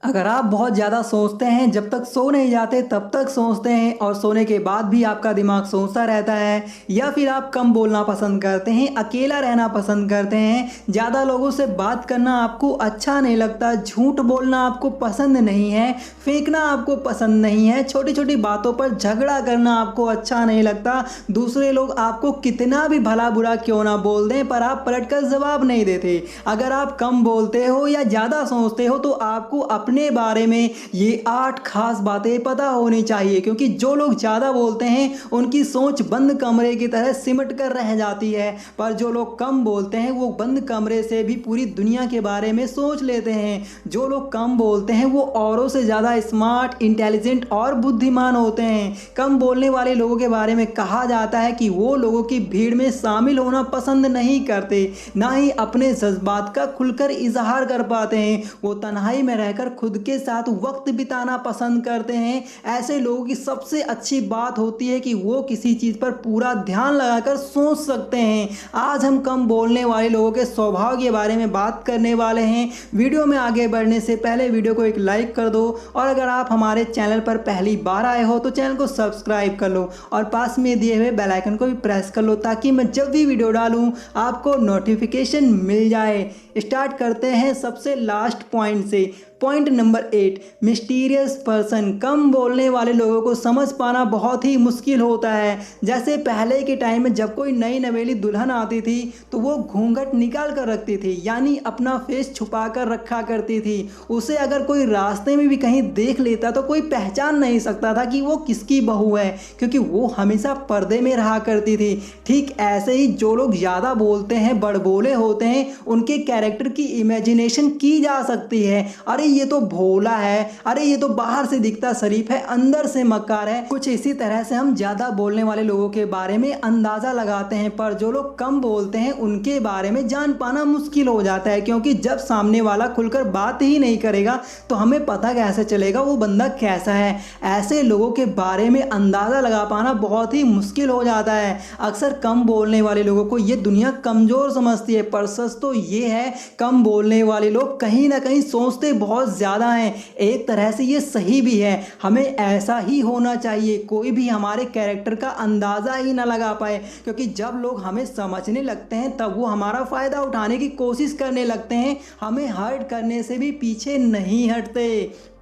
अगर आप बहुत ज़्यादा सोचते हैं, जब तक सो नहीं जाते तब तक सोचते हैं और सोने के बाद भी आपका दिमाग सोचता रहता है, या फिर आप कम बोलना पसंद करते हैं, अकेला रहना पसंद करते हैं, ज़्यादा लोगों से बात करना आपको अच्छा नहीं लगता, झूठ बोलना आपको पसंद नहीं है, फेंकना आपको पसंद नहीं है, छोटी छोटी बातों पर झगड़ा करना आपको अच्छा नहीं लगता, दूसरे लोग आपको कितना भी भला बुरा क्यों ना बोल दें पर आप पलटकर जवाब नहीं देते। अगर आप कम बोलते हो या ज़्यादा सोचते हो तो आपको अपने बारे में ये 8 खास बातें पता होनी चाहिए, क्योंकि जो लोग ज़्यादा बोलते हैं उनकी सोच बंद कमरे की तरह सिमट कर रह जाती है, पर जो लोग कम बोलते हैं वो बंद कमरे से भी पूरी दुनिया के बारे में सोच लेते हैं। जो लोग कम बोलते हैं वो औरों से ज़्यादा स्मार्ट, इंटेलिजेंट और बुद्धिमान होते हैं। कम बोलने वाले लोगों के बारे में कहा जाता है कि वो लोगों की भीड़ में शामिल होना पसंद नहीं करते, ना ही अपने जज्बात का खुलकर इजहार कर पाते हैं। वो तन्हाई में रहकर खुद के साथ वक्त बिताना पसंद करते हैं। ऐसे लोगों की सबसे अच्छी बात होती है कि वो किसी चीज़ पर पूरा ध्यान लगाकर सोच सकते हैं। आज हम कम बोलने वाले लोगों के स्वभाव के बारे में बात करने वाले हैं। वीडियो में आगे बढ़ने से पहले वीडियो को एक लाइक कर दो, और अगर आप हमारे चैनल पर पहली बार आए हो तो चैनल को सब्सक्राइब कर लो और पास में दिए हुए बेल आइकन को भी प्रेस कर लो, ताकि मैं जब भी वीडियो डालूं आपको नोटिफिकेशन मिल जाए। स्टार्ट करते हैं सबसे लास्ट पॉइंट से। Point number 8, mysterious person. कम बोलने वाले लोगों को समझ पाना बहुत ही मुश्किल होता है। जैसे पहले के टाइम में जब कोई नई नवेली दुल्हन आती थी तो वो घूंघट निकाल कर रखती थी, यानी अपना फेस छुपा कर रखा करती थी। उसे अगर कोई रास्ते में भी कहीं देख लेता तो कोई पहचान नहीं सकता था कि वो किसकी बहू है, क्योंकि वो हमेशा पर्दे में रहा करती थी। ठीक ऐसे ही जो लोग ज़्यादा बोलते हैं, बड़बोले होते हैं, उनके कैरेक्टर की इमेजिनेशन की जा सकती है। अरे ये तो भोला है, अरे ये तो बाहर से दिखता शरीफ है, अंदर से मक्कार है। कुछ इसी तरह से हम ज़्यादा बोलने वाले लोगों के बारे में अंदाज़ा लगाते हैं, पर जो लोग कम बोलते हैं उनके बारे में जान पाना मुश्किल हो जाता है, क्योंकि जब सामने वाला खुलकर बात ही नहीं करेगा तो हमें पता कैसे चलेगा वो बंदा कैसा है। ऐसे लोगों के बारे में अंदाज़ा लगा पाना बहुत ही मुश्किल हो जाता है। अक्सर कम बोलने वाले लोगों को ये दुनिया कमज़ोर समझती है, पर सच तो ये है कम बोलने वाले लोग कहीं ना कहीं सोचते बहुत ज़्यादा हैं। एक तरह से ये सही भी है, हमें ऐसा ही होना चाहिए। कोई भी हमारे कैरेक्टर का अंदाज़ा ही ना लगा पाए, क्योंकि जब लोग हमें समझने लगते हैं तब वो हमारा फ़ायदा उठाने की कोशिश करने लगते हैं, हमें हर्ट करने से भी पीछे नहीं हटते।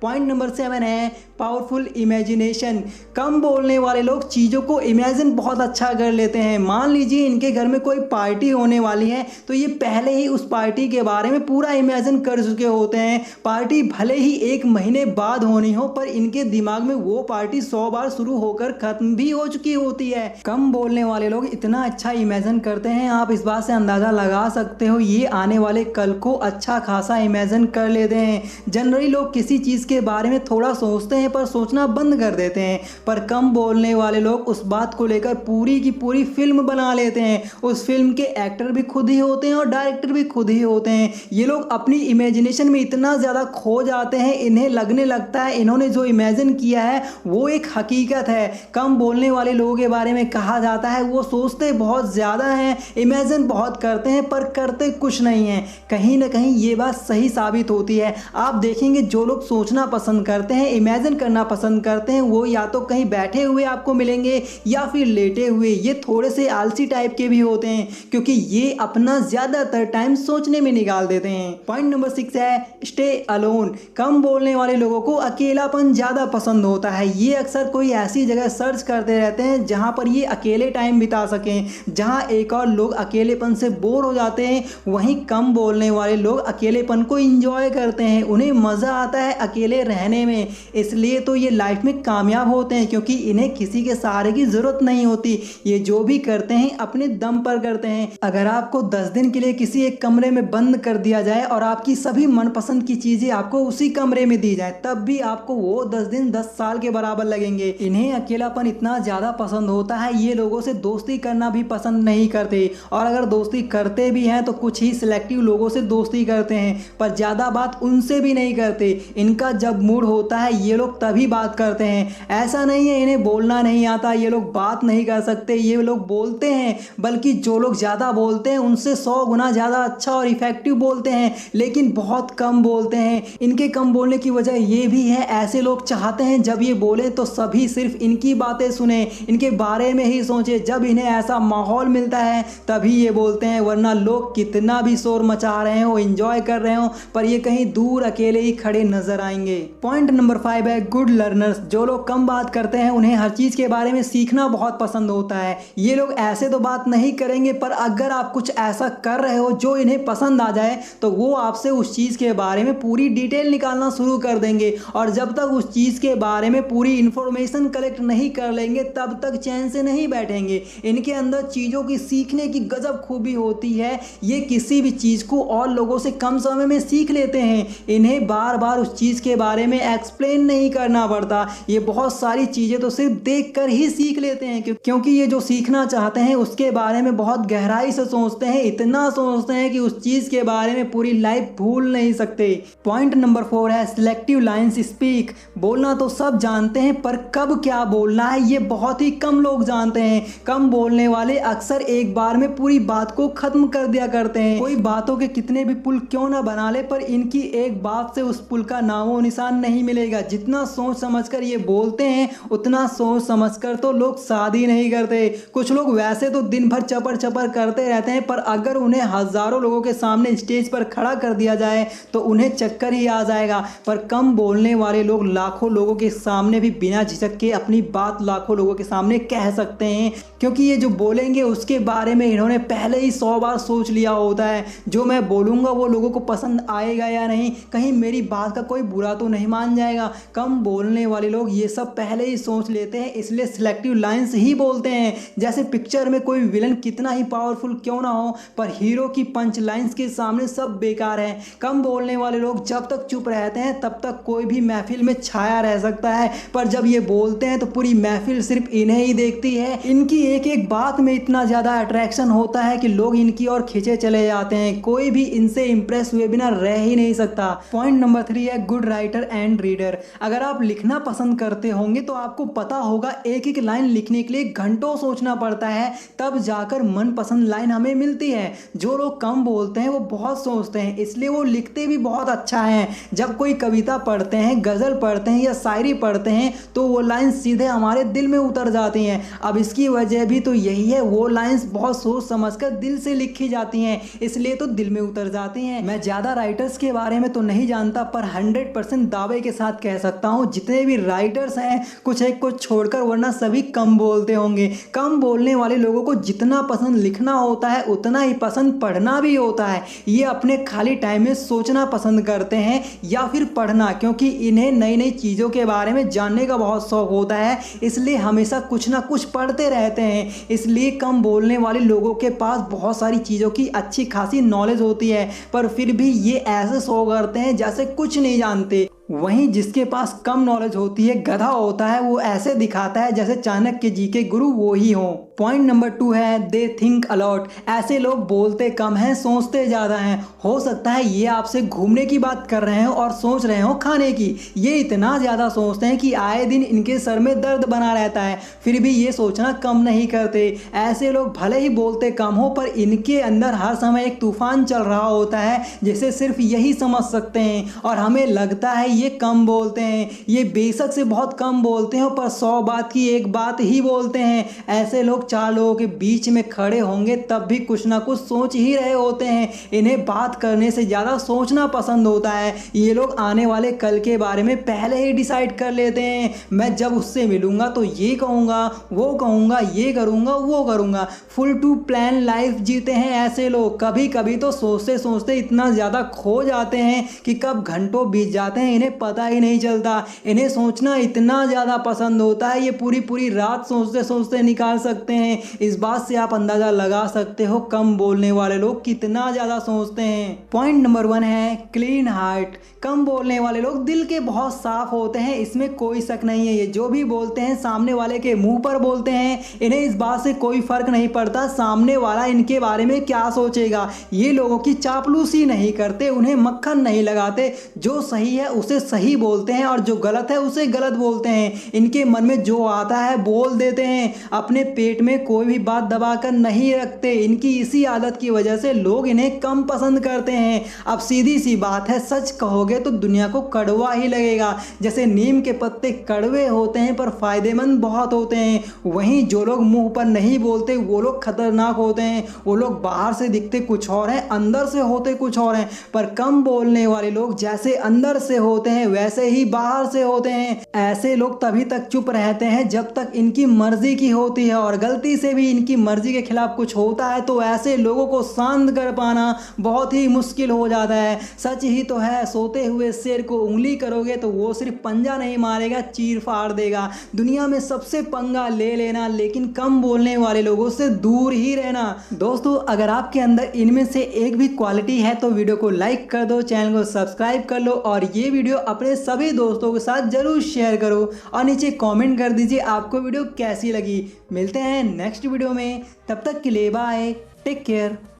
पॉइंट नंबर 7 है पावरफुल इमेजिनेशन। कम बोलने वाले लोग चीज़ों को इमेजिन बहुत अच्छा कर लेते हैं। मान लीजिए इनके घर में कोई पार्टी होने वाली है तो ये पहले ही उस पार्टी के बारे में पूरा इमेजिन कर चुके होते हैं। पार्टी भले ही 1 महीने बाद होनी हो, पर इनके दिमाग में वो पार्टी 100 बार शुरू होकर खत्म भी हो चुकी होती है। कम बोलने वाले लोग इतना अच्छा इमेजिन करते हैं, आप इस बात से अंदाज़ा लगा सकते हो ये आने वाले कल को अच्छा खासा इमेजिन कर लेते हैं। जनरली लोग किसी चीज़ के बारे में थोड़ा सोचते हैं पर सोचना बंद कर देते हैं, पर कम बोलने वाले लोग उस बात को लेकर पूरी की पूरी फिल्म बना लेते हैं। उस फिल्म के एक्टर भी खुद ही होते हैं और डायरेक्टर भी खुद ही होते हैं। ये लोग अपनी इमेजिनेशन में इतना ज़्यादा खो जाते हैं, इन्हें लगने लगता है इन्होंने जो इमेजिन किया है वो एक हकीकत है। कम बोलने वाले लोगों के बारे में कहा जाता है वो सोचते बहुत ज़्यादा हैं, इमेजिन बहुत करते हैं, पर करते कुछ नहीं हैं। कहीं ना कहीं ये बात सही साबित होती है। आप देखेंगे जो लोग सोचना पसंद करते हैं, इमेजिन करना पसंद करते हैं, वो या तो कहीं बैठे हुए आपको मिलेंगे या फिर लेटे हुए। ये थोड़े से आलसी टाइप के भी होते हैं, क्योंकि ये अपना ज़्यादातर टाइम सोचने में निकाल देते हैं। पॉइंट नंबर 6 है स्टे अलोन। कम बोलने वाले लोगों को अकेलापन ज़्यादा पसंद होता है। ये अक्सर कोई ऐसी जगह सर्च करते रहते हैं जहाँ पर ये अकेले टाइम बिता सकें, जहाँ एक और लोग अकेलेपन से बोर हो जाते हैं। वहीं कम बोलने वाले लोग अकेलेपन को इंजॉय करते हैं, उन्हें मज़ा आता है अकेले रहने में। इसलिए तो ये लाइफ में कामयाब होते हैं, क्योंकि इन्हें किसी के सहारे की ज़रूरत नहीं होती। ये जो भी करते हैं अपने दम पर करते हैं। अगर आपको 10 दिन के लिए किसी एक कमरे में बंद कर दिया जाए और आपकी सभी मनपसंद की चीज़ें आपको उसी कमरे में दी जाए, तब भी आपको वो 10 दिन 10 साल के बराबर लगेंगे। इन्हें अकेलापन इतना ज़्यादा पसंद होता है, ये लोगों से दोस्ती करना भी पसंद नहीं करते, और अगर दोस्ती करते भी हैं तो कुछ ही सिलेक्टिव लोगों से दोस्ती करते हैं, पर ज़्यादा बात उनसे भी नहीं करते। इनका जब मूड होता है ये लोग तभी बात करते हैं। ऐसा नहीं है इन्हें बोलना नहीं आता, ये लोग बात नहीं कर सकते, ये लोग बोलते हैं, बल्कि जो लोग ज़्यादा बोलते हैं उनसे 100 गुना ज़्यादा अच्छा और इफेक्टिव बोलते हैं, लेकिन बहुत कम बोलते हैं। इनके कम बोलने की वजह ये भी है, ऐसे लोग चाहते हैं जब ये बोले तो सभी सिर्फ इनकी बातें सुने, इनके बारे में ही सोचे। जब इन्हें ऐसा माहौल मिलता है तभी ये बोलते हैं, वरना लोग कितना भी शोर मचा रहे हो, एंजॉय कर रहे हो, पर ये कहीं दूर अकेले ही खड़े नजर आएंगे। पॉइंट नंबर 5 है गुड लर्नर्स। जो लोग कम बात करते हैं उन्हें हर चीज़ के बारे में सीखना बहुत पसंद होता है। ये लोग ऐसे तो बात नहीं करेंगे, पर अगर आप कुछ ऐसा कर रहे हो जो इन्हें पसंद आ जाए तो वो आपसे उस चीज़ के बारे में पूरी डिटेल निकालना शुरू कर देंगे, और जब तक उस चीज़ के बारे में पूरी इंफॉर्मेशन कलेक्ट नहीं कर लेंगे तब तक चैन से नहीं बैठेंगे। इनके अंदर चीज़ों की सीखने की गजब खूबी होती है। ये किसी भी चीज़ को और लोगों से कम समय में सीख लेते हैं। इन्हें बार बार उस चीज़ के बारे में एक्सप्लेन नहीं करना पड़ता। ये बहुत सारी चीज़ें तो सिर्फ देख कर ही सीख लेते हैं, क्योंकि ये जो सीखना चाहते हैं उसके बारे में बहुत गहराई से सोचते हैं, इतना सोचते हैं कि उस चीज़ के बारे में पूरी लाइफ भूल नहीं सकते। पॉइंट नंबर 4 है सिलेक्टिव लाइन्स स्पीक। बोलना तो सब जानते हैं, पर कब क्या बोलना है ये बहुत ही कम लोग जानते हैं। कम बोलने वाले अक्सर एक बार में पूरी बात को खत्म कर दिया करते हैं। कोई बातों के कितने भी पुल क्यों ना बना ले, पर इनकी एक बात से उस पुल का नामो निशान नहीं मिलेगा। जितना सोच समझकर ये बोलते हैं उतना सोच समझकर तो लोग शादी नहीं करते। कुछ लोग वैसे तो दिन भर चपर चपर करते रहते हैं, पर अगर उन्हें हजारों लोगों के सामने स्टेज पर खड़ा कर दिया जाए तो उन्हें चक्कर ही आ जाएगा। पर कम बोलने वाले लोग लाखों लोगों के सामने भी बिना झिझक के अपनी बात लाखों लोगों के सामने कह सकते हैं, क्योंकि ये जो बोलेंगे उसके बारे में इन्होंने पहले ही 100 बार सोच लिया होता है। जो मैं बोलूँगा वो लोगों को पसंद आएगा या नहीं, कहीं मेरी बात का कोई बुरा तो नहीं मान जाएगा। कम बोलने वाले लोग ये सब पहले ही सोच लेते हैं, इसलिए सिलेक्टिव लाइन्स ही बोलते हैं। जैसे पिक्चर में कोई विलन कितना ही पावरफुल क्यों ना हो, पर हीरो की पंच लाइन्स के सामने सब बेकार है। कम बोलने वाले लोग जब तक चुप रहते हैं तब तक कोई भी महफिल में छाया रह सकता है, पर जब ये बोलते हैं तो पूरी महफिल सिर्फ इन्हें ही देखती है। इनकी एक एक बात में इतना ज़्यादा अट्रैक्शन होता है कि लोग इनकी ओर खींचे चले जाते हैं। कोई भी इनसे इंप्रेस हुए बिना रह ही नहीं सकता। पॉइंट नंबर 3 है गुड राइटर एंड रीडर। अगर आप लिखना पसंद करते होंगे तो आपको पता होगा एक एक लाइन लिखने के लिए घंटों सोचना पड़ता है, तब जाकर मनपसंद लाइन हमें मिलती है। जो लोग कम बोलते हैं वो बहुत सोचते हैं, इसलिए वो लिखते भी बहुत अच्छा है। जब कोई कविता पढ़ते हैं, गज़ल पढ़ते हैं या शायरी पढ़ते हैं तो वो लाइन सीधे हमारे दिल में उतर जाती हैं। अब इसकी वजह भी तो यही है, वो लाइन्स बहुत सोच समझकर दिल से लिखी जाती हैं, इसलिए तो दिल में उतर जाती हैं। मैं ज़्यादा राइटर्स के बारे में तो नहीं जानता, पर 100% दावे के साथ कह सकता हूँ जितने भी राइटर्स हैं कुछ एक को छोड़कर वरना सभी कम बोलते होंगे। कम बोलने वाले लोगों को जितना पसंद लिखना होता है उतना ही पसंद पढ़ना भी होता है। ये अपने खाली टाइम में सोचना पसंद करते हैं या फिर पढ़ना, क्योंकि इन्हें नई नई चीज़ों के बारे में जानने का बहुत शौक होता है, इसलिए हमेशा कुछ ना कुछ पढ़ते रहते हैं। इसलिए कम बोलने वाले लोगों के पास बहुत सारी चीज़ों की अच्छी खासी नॉलेज होती है, पर फिर भी ये ऐसे शो करते हैं जैसे कुछ नहीं जानते। वहीं जिसके पास कम नॉलेज होती है, गधा होता है, वो ऐसे दिखाता है जैसे चाणक्य जी के गुरु वो ही हों। पॉइंट नंबर 2 है दे थिंक अलॉट। ऐसे लोग बोलते कम हैं, सोचते ज़्यादा हैं। हो सकता है ये आपसे घूमने की बात कर रहे हो और सोच रहे हो खाने की। ये इतना ज़्यादा सोचते हैं कि आए दिन इनके सर में दर्द बना रहता है, फिर भी ये सोचना कम नहीं करते। ऐसे लोग भले ही बोलते कम हो, पर इनके अंदर हर समय एक तूफान चल रहा होता है जिसे सिर्फ यही समझ सकते हैं, और हमें लगता है ये कम बोलते हैं। ये बेशक से बहुत कम बोलते हैं, पर 100 बात की एक बात ही बोलते हैं। ऐसे लोग 4 लोगों के बीच में खड़े होंगे तब भी कुछ ना कुछ सोच ही रहे होते हैं। इन्हें बात करने से ज़्यादा सोचना पसंद होता है। ये लोग आने वाले कल के बारे में पहले ही डिसाइड कर लेते हैं। मैं जब उससे मिलूंगा तो ये कहूँगा, वो कहूँगा, ये करूँगा, वो करूँगा। फुल टू प्लान लाइफ जीते हैं ऐसे लोग। कभी कभी तो सोचते सोचते इतना ज़्यादा खो जाते हैं कि कब घंटों बीत जाते हैं इन्हें पता ही नहीं चलता। इन्हें सोचना इतना ज़्यादा पसंद होता है, ये पूरी पूरी रात सोचते सोचते निकाल सकते हैं। इस बात से आप अंदाज़ा लगा सकते हो कम बोलने वाले लोग कितना ज़्यादा सोचते हैं। पॉइंट नंबर 1 है क्लीन हार्ट। कम बोलने वाले लोग दिल के बहुत साफ होते हैं, इसमें कोई शक नहीं है। ये जो भी बोलते हैं सामने वाले के मुंह पर बोलते हैं। इन्हें इस बात से कोई फर्क नहीं पड़ता सामने वाला इनके बारे में क्या सोचेगा। ये लोगों की चापलूसी नहीं करते, उन्हें मक्खन नहीं लगाते। जो सही है उसे उसे सही बोलते हैं और जो गलत है उसे गलत बोलते हैं। इनके मन में जो आता है बोल देते हैं, अपने पेट में कोई भी बात दबा कर नहीं रखते। इनकी इसी आदत की वजह से लोग इन्हें कम पसंद करते हैं। अब सीधी सी बात है, सच कहोगे तो दुनिया को कड़वा ही लगेगा। जैसे नीम के पत्ते कड़वे होते हैं पर फायदेमंद बहुत होते हैं, वहीं जो लोग मुंह पर नहीं बोलते वो लोग खतरनाक होते हैं। वो लोग बाहर से दिखते कुछ और हैं, अंदर से होते कुछ और हैं। पर कम बोलने वाले लोग जैसे अंदर से होते हैं वैसे ही बाहर से होते हैं। ऐसे लोग तभी तक चुप रहते हैं जब तक इनकी मर्जी की होती है, और गलती से भी इनकी मर्जी के खिलाफ कुछ होता है तो ऐसे लोगों को शांत कर पाना बहुत ही मुश्किल हो जाता है। सच ही तो है, सोते हुए शेर को उंगली करोगे तो वो सिर्फ पंजा नहीं मारेगा, चीर फाड़ देगा। दुनिया में सबसे पंगा ले लेना, लेकिन कम बोलने वाले लोगों से दूर ही रहना। दोस्तों, अगर आपके अंदर इनमें से एक भी क्वालिटी है तो वीडियो को लाइक कर दो, चैनल को सब्सक्राइब कर लो और ये वीडियो अपने सभी दोस्तों के साथ जरूर शेयर करो और नीचे कमेंट कर दीजिए आपको वीडियो कैसी लगी। मिलते हैं नेक्स्ट वीडियो में, तब तक के लिए बाय, टेक केयर।